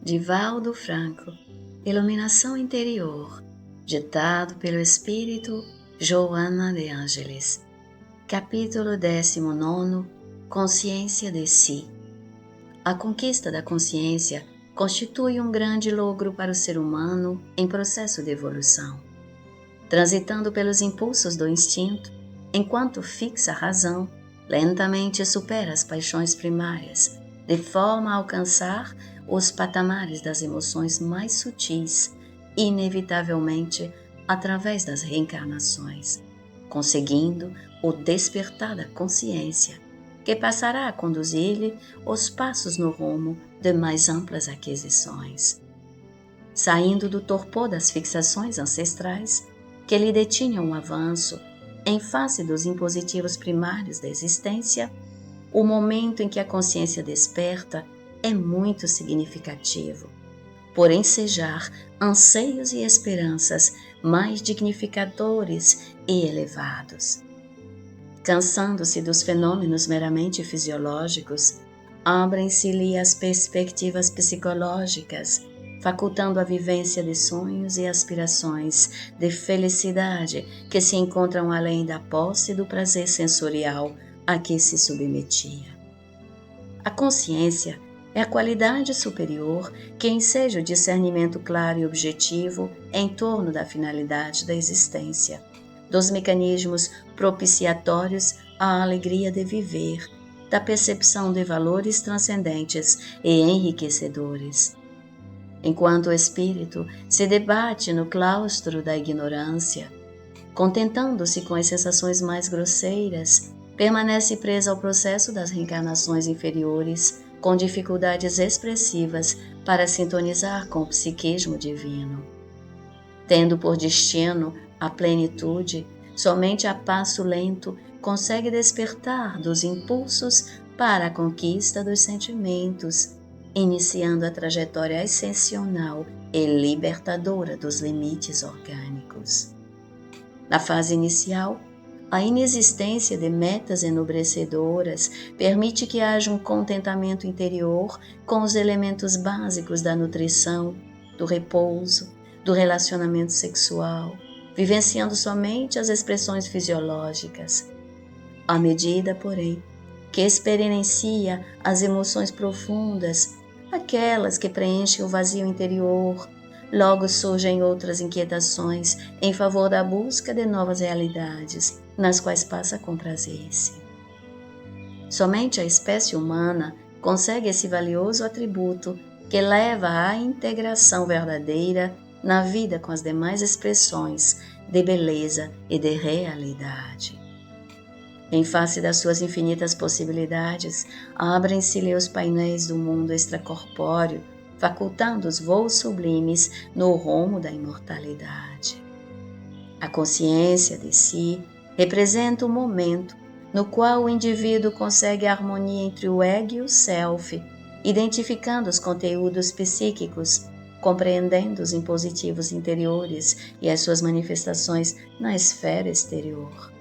Divaldo Franco, Iluminação Interior, ditado pelo Espírito Joana de Ângeles. Capítulo 19. Consciência de si. A conquista da consciência constitui um grande logro para o ser humano em processo de evolução. Transitando pelos impulsos do instinto, enquanto fixa a razão, lentamente supera as paixões primárias, de forma a alcançar os patamares das emoções mais sutis, inevitavelmente através das reencarnações, conseguindo o despertar da consciência, que passará a conduzir-lhe os passos no rumo de mais amplas aquisições. Saindo do torpor das fixações ancestrais, que lhe detinham o avanço em face dos impositivos primários da existência, o momento em que a consciência desperta é muito significativo, por ensejar anseios e esperanças mais dignificadores e elevados. Cansando-se dos fenômenos meramente fisiológicos, abrem-se-lhe as perspectivas psicológicas, facultando a vivência de sonhos e aspirações de felicidade que se encontram além da posse do prazer sensorial a que se submetia. A consciência é a qualidade superior que enseja o discernimento claro e objetivo em torno da finalidade da existência, dos mecanismos propiciatórios à alegria de viver, da percepção de valores transcendentes e enriquecedores. Enquanto o espírito se debate no claustro da ignorância, contentando-se com as sensações mais grosseiras, permanece preso ao processo das reencarnações inferiores, com dificuldades expressivas para sintonizar com o psiquismo divino. Tendo por destino a plenitude, somente a passo lento consegue despertar dos impulsos para a conquista dos sentimentos, iniciando a trajetória ascensional e libertadora dos limites orgânicos. Na fase inicial, a inexistência de metas enobrecedoras permite que haja um contentamento interior com os elementos básicos da nutrição, do repouso, do relacionamento sexual, vivenciando somente as expressões fisiológicas. À medida, porém, que experiencia as emoções profundas, aquelas que preenchem o vazio interior, logo surgem outras inquietações em favor da busca de novas realidades, nas quais passa a comprazer-se. Somente a espécie humana consegue esse valioso atributo que leva à integração verdadeira na vida com as demais expressões de beleza e de realidade. Em face das suas infinitas possibilidades, abrem-se-lhe os painéis do mundo extracorpóreo, facultando os voos sublimes no rumo da imortalidade. A consciência de si representa o momento no qual o indivíduo consegue a harmonia entre o ego e o self, identificando os conteúdos psíquicos, compreendendo os impositivos interiores e as suas manifestações na esfera exterior.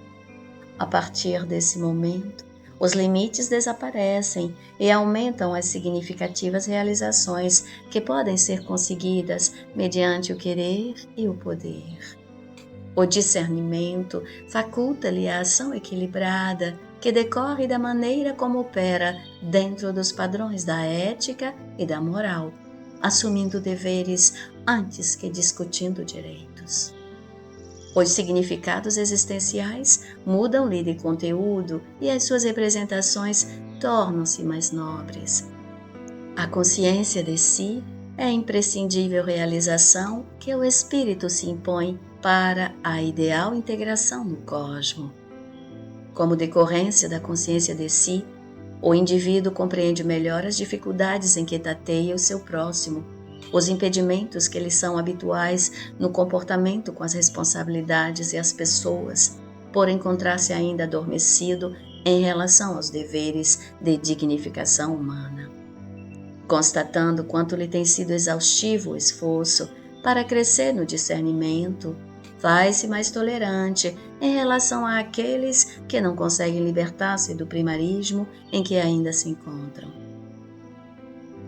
A partir desse momento, os limites desaparecem e aumentam as significativas realizações que podem ser conseguidas mediante o querer e o poder. O discernimento faculta-lhe a ação equilibrada que decorre da maneira como opera dentro dos padrões da ética e da moral, assumindo deveres antes que discutindo direitos. Os significados existenciais mudam-lhe de conteúdo e as suas representações tornam-se mais nobres. A consciência de si é a imprescindível realização que o espírito se impõe para a ideal integração no cosmo. Como decorrência da consciência de si, o indivíduo compreende melhor as dificuldades em que tateia o seu próximo, os impedimentos que lhe são habituais no comportamento com as responsabilidades e as pessoas, por encontrar-se ainda adormecido em relação aos deveres de dignificação humana. Constatando quanto lhe tem sido exaustivo o esforço para crescer no discernimento, faz-se mais tolerante em relação àqueles que não conseguem libertar-se do primarismo em que ainda se encontram.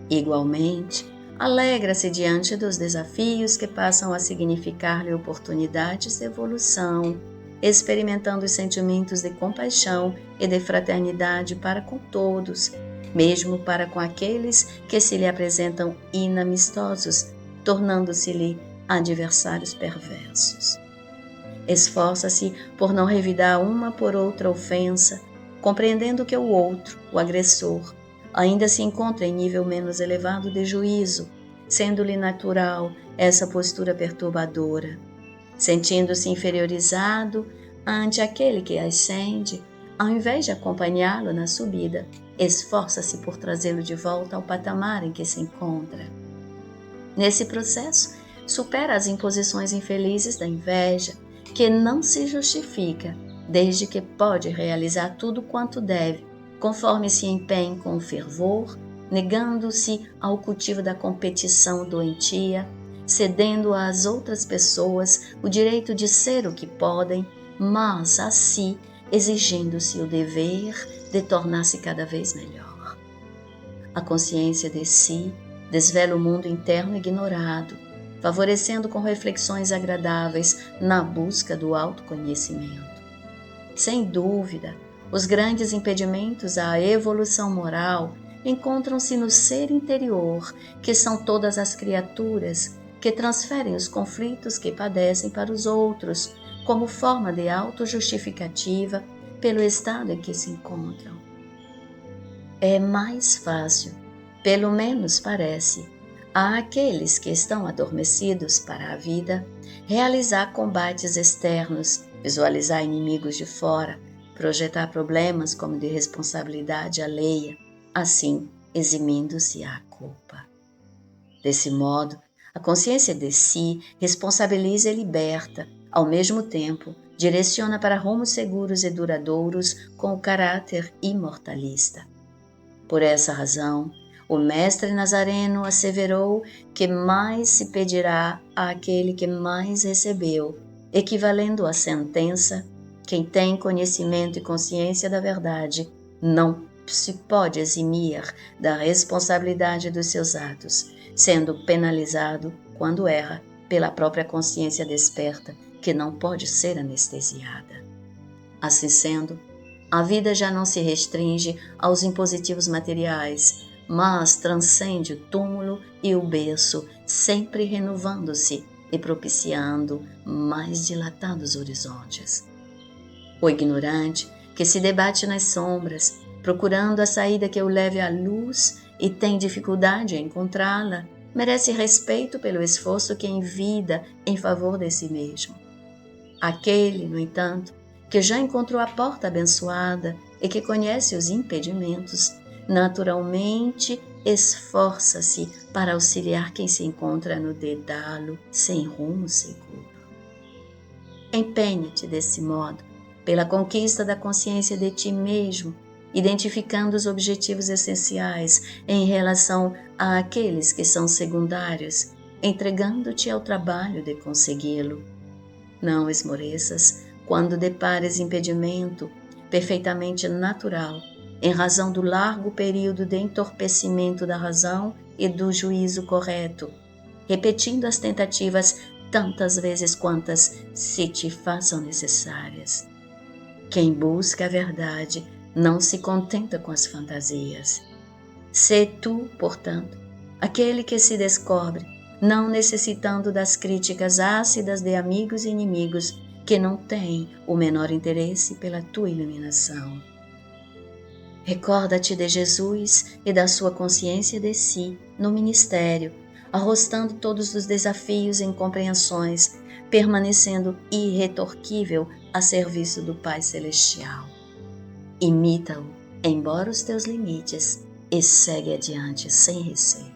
Igualmente, Alegra-se diante dos desafios que passam a significar-lhe oportunidades de evolução, experimentando os sentimentos de compaixão e de fraternidade para com todos, mesmo para com aqueles que se lhe apresentam inamistosos, tornando-se-lhe adversários perversos. Esforça-se por não revidar uma por outra ofensa, compreendendo que o outro, o agressor, ainda se encontra em nível menos elevado de juízo, sendo-lhe natural essa postura perturbadora. Sentindo-se inferiorizado ante aquele que ascende, ao invés de acompanhá-lo na subida, esforça-se por trazê-lo de volta ao patamar em que se encontra. Nesse processo, supera as imposições infelizes da inveja, que não se justifica, desde que pode realizar tudo quanto deve, conforme se empenhe com fervor, negando-se ao cultivo da competição doentia, cedendo às outras pessoas o direito de ser o que podem, mas a si exigindo-se o dever de tornar-se cada vez melhor. A consciência de si desvela o mundo interno ignorado, favorecendo com reflexões agradáveis na busca do autoconhecimento. Sem dúvida, os grandes impedimentos à evolução moral encontram-se no ser interior, que são todas as criaturas que transferem os conflitos que padecem para os outros, como forma de autojustificativa pelo estado em que se encontram. É mais fácil, pelo menos parece, àqueles que estão adormecidos para a vida, realizar combates externos, visualizar inimigos de fora, projetar problemas como de responsabilidade alheia, assim eximindo-se à culpa. Desse modo, a consciência de si responsabiliza e liberta, ao mesmo tempo, direciona para rumos seguros e duradouros com o caráter imortalista. Por essa razão, o mestre Nazareno asseverou que mais se pedirá àquele que mais recebeu, equivalendo à sentença: quem tem conhecimento e consciência da verdade não se pode eximir da responsabilidade dos seus atos, sendo penalizado, quando erra, pela própria consciência desperta, que não pode ser anestesiada. Assim sendo, a vida já não se restringe aos impositivos materiais, mas transcende o túmulo e o berço, sempre renovando-se e propiciando mais dilatados horizontes. O ignorante, que se debate nas sombras, procurando a saída que o leve à luz e tem dificuldade em encontrá-la, merece respeito pelo esforço que envida em favor de si mesmo. Aquele, no entanto, que já encontrou a porta abençoada e que conhece os impedimentos, naturalmente esforça-se para auxiliar quem se encontra no dedalo sem rumo seguro. Empenha-te desse modo pela conquista da consciência de ti mesmo, identificando os objetivos essenciais em relação àqueles que são secundários, entregando-te ao trabalho de consegui-lo. Não esmoreças quando depares impedimento perfeitamente natural, em razão do largo período de entorpecimento da razão e do juízo correto, repetindo as tentativas tantas vezes quantas se te façam necessárias. Quem busca a verdade não se contenta com as fantasias. Sê tu, portanto, aquele que se descobre, não necessitando das críticas ácidas de amigos e inimigos que não têm o menor interesse pela tua iluminação. Recorda-te de Jesus e da sua consciência de si no ministério, arrostando todos os desafios e incompreensões, permanecendo irretorquível a serviço do Pai Celestial. Imita-o, embora os teus limites, e segue adiante sem receio.